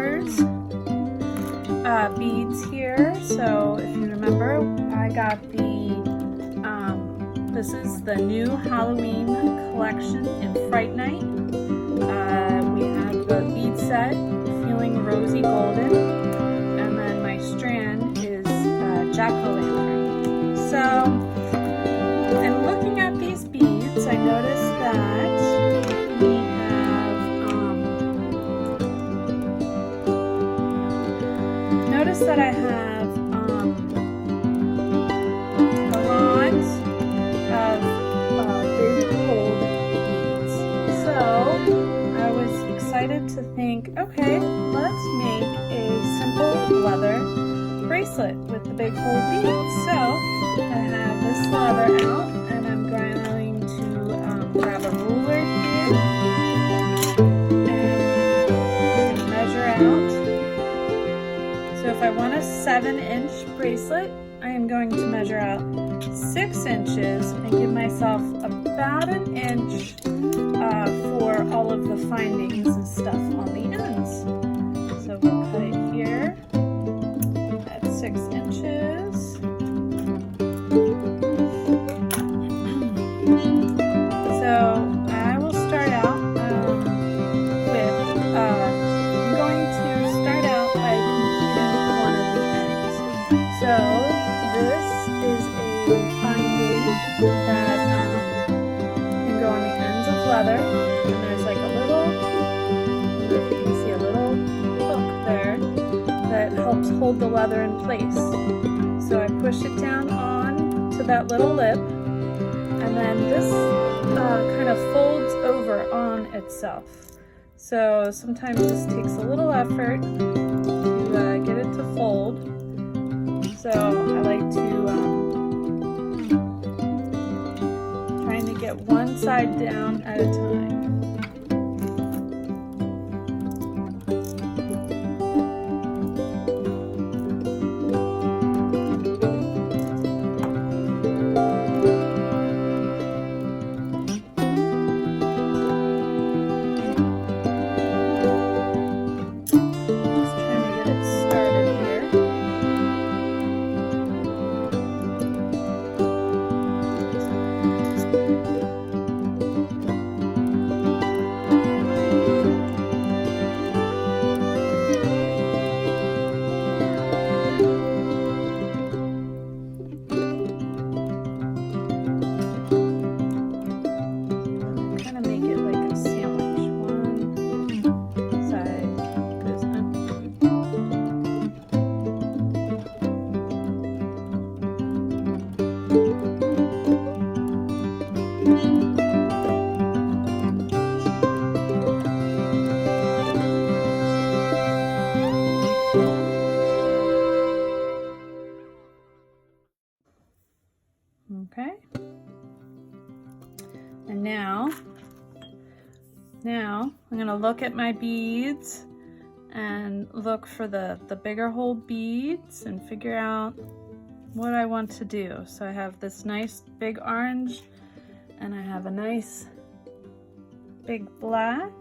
Flowers beads here. So if you remember, I got this is the new Halloween collection in Fright Night. We have the bead set, Feeling Rosy Golden, and then my strand is Jack-o'-lantern. So, and looking at these beads, I noticed that we I have a lot of big gold beads. So I was excited to think, okay, let's make a simple leather bracelet with the big gold beads. So I have this leather out, and I'm going to grab a ruler here and measure out. So if I want a 7-inch bracelet, I am going to measure out 6 inches and give myself about an inch for all of the findings and stuff on the ends. So we'll cut it here at 6 inches. So I will start out So this is a finding that can go on the ends of leather, and there's like a little, if you can see a little hook there that helps hold the leather in place. So I push it down on to that little lip, and then this kind of folds over on itself. So sometimes this takes a little effort to get it to fold. So I like to trying to get one side down at a time. Okay, and now I'm going to look at my beads and look for the bigger hole beads and figure out what I want to do. So I have this nice big orange, and I have a nice big black.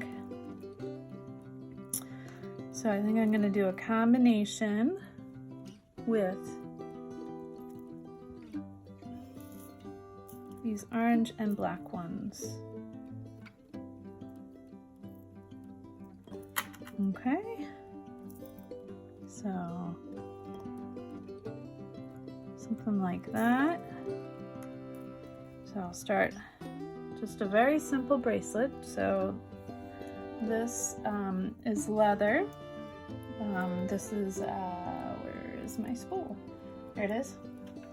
So I think I'm going to do a combination with these orange and black ones. Okay, so something like that. So I'll start just a very simple bracelet. So this is leather. This is, where is my spool? There it is.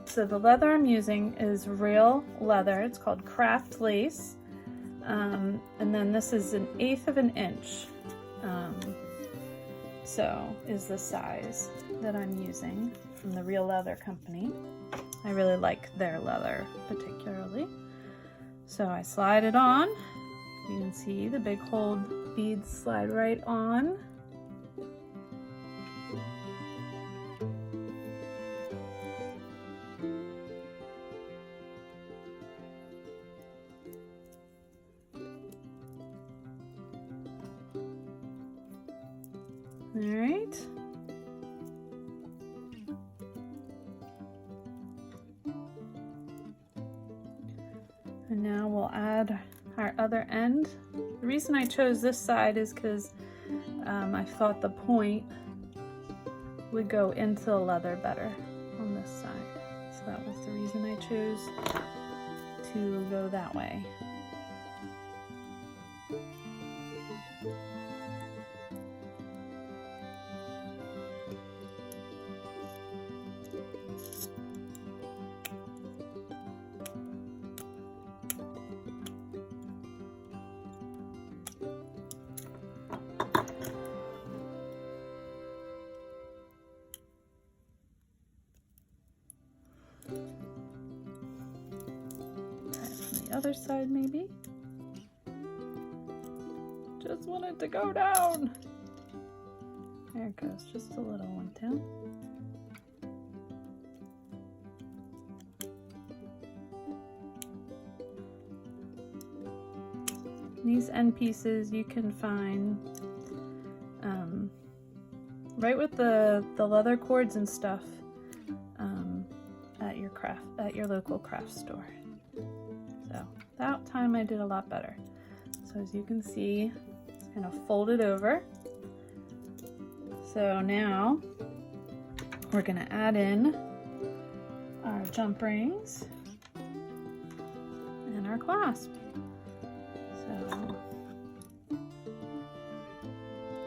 So the leather I'm using is real leather. It's called craft lace. And then this is 1/8 of an inch. So is the size that I'm using from the Real Leather Company. I really like their leather particularly. So I slide it on. You can see the big hole beads slide right on. All right. And now we'll add our other end. The reason I chose this side is because I thought the point would go into the leather better on this side. So that was the reason I chose to go that way. Other side maybe. Just want it to go down. There it goes, just a little one down. These end pieces you can find right with the leather cords and stuff at your local craft store. So that time I did a lot better. So as you can see, it's kind of folded over. So now we're gonna add in our jump rings and our clasp.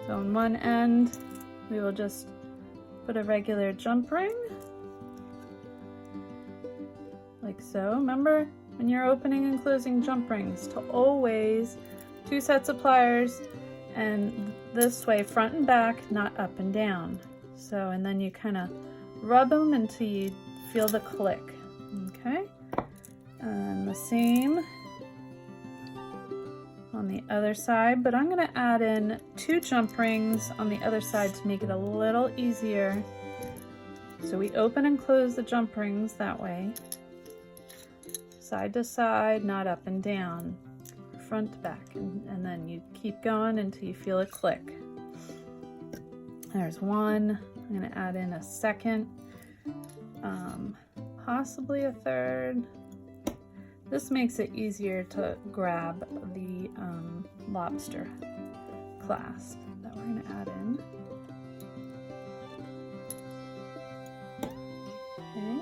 So on one end, we will just put a regular jump ring, like so. Remember, when you're opening and closing jump rings, to always 2 sets of pliers, and this way front and back, not up and down. So, and then you kind of rub them until you feel the click. Okay, and the same on the other side, but I'm going to add in 2 jump rings on the other side to make it a little easier. So we open and close the jump rings that way. Side to side, not up and down, front to back, and then you keep going until you feel a click. There's one. I'm going to add in a second, possibly a third. This makes it easier to grab the lobster clasp that we're going to add in. Okay.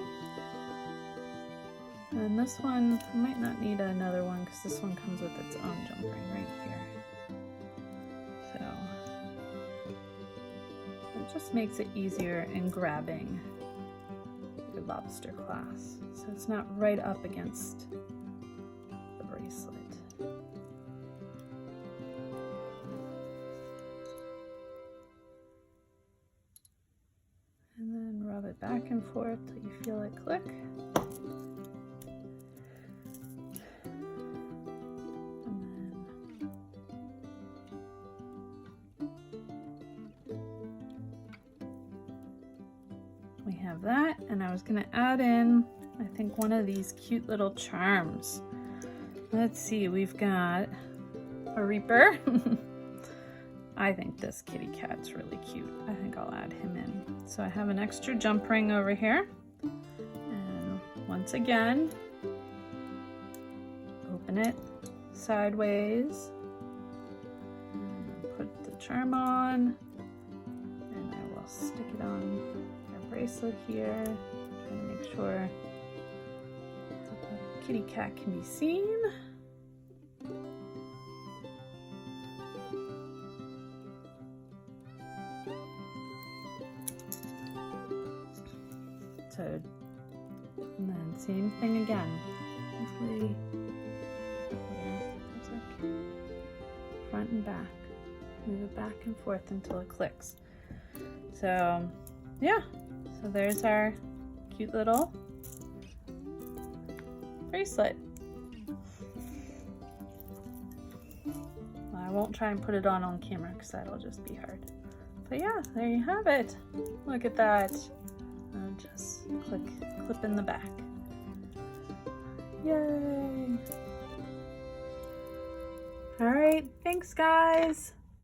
And this one, I might not need another one because this one comes with its own jump ring right here. So it just makes it easier in grabbing your lobster clasp. So it's not right up against the bracelet. And then rub it back and forth till you feel it click. We have that, and I was going to add in, I think, one of these cute little charms. Let's see, we've got a Reaper. I think this kitty cat's really cute. I think I'll add him in. So I have an extra jump ring over here. And once again, open it sideways. And put the charm on. And I will stick it on bracelet here, trying to make sure that the kitty cat can be seen. So, and then same thing again. Hopefully, it's like front and back. Move it back and forth until it clicks. So, yeah. So there's our cute little bracelet. Well, I won't try and put it on camera because that'll just be hard. But yeah, there you have it. Look at that. I'll just clip in the back. Yay! All right, thanks guys.